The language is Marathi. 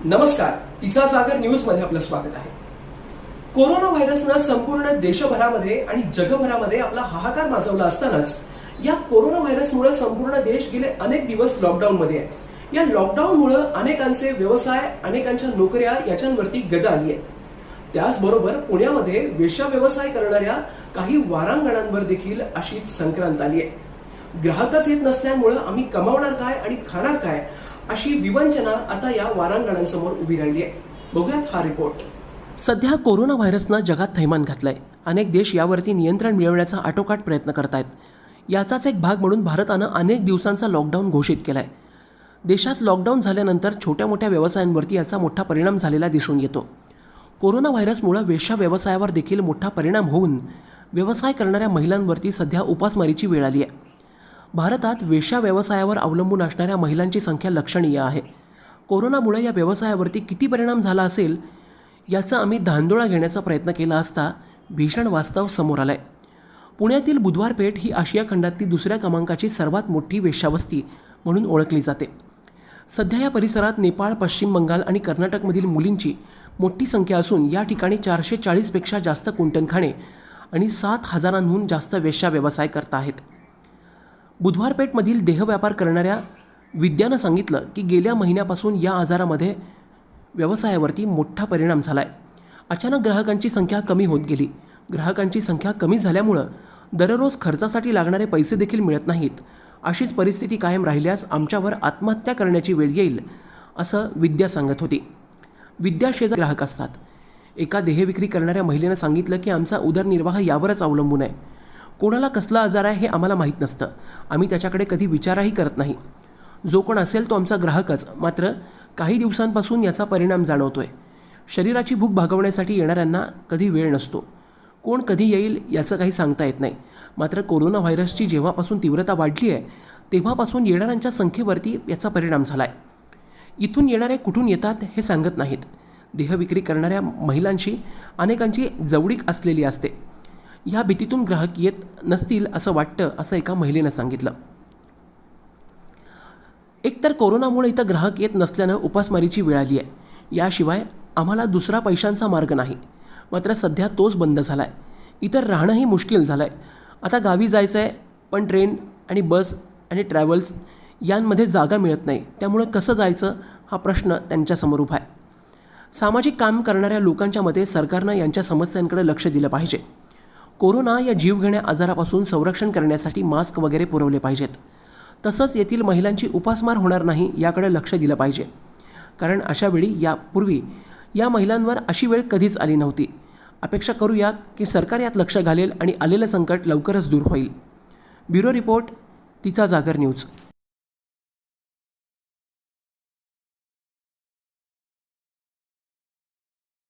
नमस्कार, तिचा जागर न्यूज मध्ये आपलं स्वागत आहे। कोरोना व्हायरसनं संपूर्ण देशभरामध्ये आणि जगभरामध्ये आपला हाहाकार माजवला असतानाच या कोरोना व्हायरसमुळे संपूर्ण देश गेले अनेक दिवस लॉकडाऊन मध्ये आहे। या लॉकडाऊनमुळे अनेकांचे व्यवसाय, अनेकांच्या नोकऱ्या याच्यावरती गदा आली आहे। त्याचबरोबर पुण्यामध्ये वेश्या व्यवसाय करणाऱ्या काही वारांगणांवर देखील अशीच संक्रांत आली आहे। ग्राहकच येत नसल्यामुळे आम्ही कमावणार काय आणि खाणार काय अशी विवंचना आता या वारांगणांसमोर उभी राहिली आहे। बघूयात हा रिपोर्ट। सध्या कोरोना व्हायरसनं जगात थैमान घातलंय। अनेक देश यावरती नियंत्रण मिळवण्याचा आटोकाट प्रयत्न करतायत। याचाच एक भाग म्हणून भारतानं अनेक दिवसांचा लॉकडाऊन घोषित केलाय। देशात लॉकडाऊन झाल्यानंतर छोट्या मोठ्या व्यवसायांवरती याचा मोठा परिणाम झालेला दिसून येतो। कोरोना व्हायरसमुळे वेश्या व्यवसायावर देखील मोठा परिणाम होऊन व्यवसाय करणाऱ्या महिलांवरती सध्या उपासमारीची वेळ आली आहे। भारतात वेश्या व्यवसायावर अवलंबून असणाऱ्या महिलांची संख्या लक्षणीय आहे। कोरोनामुळे या व्यवसायावरती किती परिणाम झाला असेल याचा आम्ही धांदोळा घेण्याचा प्रयत्न केला असता भीषण वास्तव समोर आलंय। पुण्यातील बुधवार पेठ ही आशिया खंडातली दुसऱ्या क्रमांकाची सर्वात मोठी वेश्यावस्ती म्हणून ओळखली जाते। सध्या या परिसरात नेपाळ, पश्चिम बंगाल आणि कर्नाटकमधील मुलींची मोठी संख्या असून या ठिकाणी 440 पेक्षा जास्त कुंटणखाणे आणि 7,000हून जास्त वेश्या व्यवसाय करत आहेत। बुधवारपेठमधील देहव्यापार करणाऱ्या विद्यानं सांगितलं की गेल्या महिन्यापासून या आजारामध्ये व्यवसायावरती मोठा परिणाम झालाय। अचानक ग्राहकांची संख्या कमी होत गेली। ग्राहकांची संख्या कमी झाल्यामुळं दररोज खर्चासाठी लागणारे पैसे देखील मिळत नाहीत। अशीच परिस्थिती कायम राहिल्यास आमच्यावर आत्महत्या करण्याची वेळ येईल असं विद्या सांगत होती। विद्या शेजारी ग्राहक असतात। एका देहविक्री करणाऱ्या महिलेनं सांगितलं की आमचा उदरनिर्वाह यावरच अवलंबून आहे। कोणाला कसला आजार आहे हे आम्हाला माहीत नसतं। आम्ही त्याच्याकडे कधी विचारही करत नाही। जो कोण असेल तो आमचा ग्राहकच, मात्र काही दिवसांपासून याचा परिणाम जाणवतोय। शरीराची भूक भागवण्यासाठी येणाऱ्यांना कधी वेळ नसतो। कोण कधी येईल याचं काही सांगता येत नाही। मात्र कोरोना व्हायरसची जेव्हापासून तीव्रता वाढली आहे तेव्हापासून येणाऱ्यांच्या संख्येवरती याचा परिणाम झाला आहे। इथून येणारे कुठून येतात हे सांगत नाहीत। देहविक्री करणाऱ्या महिलांशी अनेकांची जवळीक असलेली असते। या भीतीतून ग्राहक येत नसतील असं वाटतं असं एका महिलेनं सांगितलं। एकतर कोरोनामुळे इथं ग्राहक येत नसल्यानं उपासमारीची वेळ आली आहे। याशिवाय आम्हाला दुसरा पैशांचा मार्ग नाही। मात्र सध्या तोच बंद झाला आहे। इतर राहणंही मुश्किल झालं आहे। आता गावी जायचं आहे पण ट्रेन आणि बस आणि ट्रॅव्हल्स यांमध्ये जागा मिळत नाही। त्यामुळे कसं जायचं हा प्रश्न त्यांच्यासमोर उभा आहे। सामाजिक काम करणाऱ्या लोकांच्या मते सरकारनं यांच्या समस्यांकडे लक्ष दिलं पाहिजे। कोरोना या जीवघेण्या आजारापासून संरक्षण करण्यासाठी मास्क वगैरे पुरवले पाहिजेत। तसंच येथील महिलांची उपासमार होणार नाही याकडे लक्ष दिलं पाहिजे। कारण अशावेळी यापूर्वी या महिलांवर अशी वेळ कधीच आली नव्हती। अपेक्षा करूयात की सरकार यात लक्ष घालेल आणि आलेलं संकट लवकरच दूर होईल। ब्युरो रिपोर्ट, तिचा जागर न्यूज।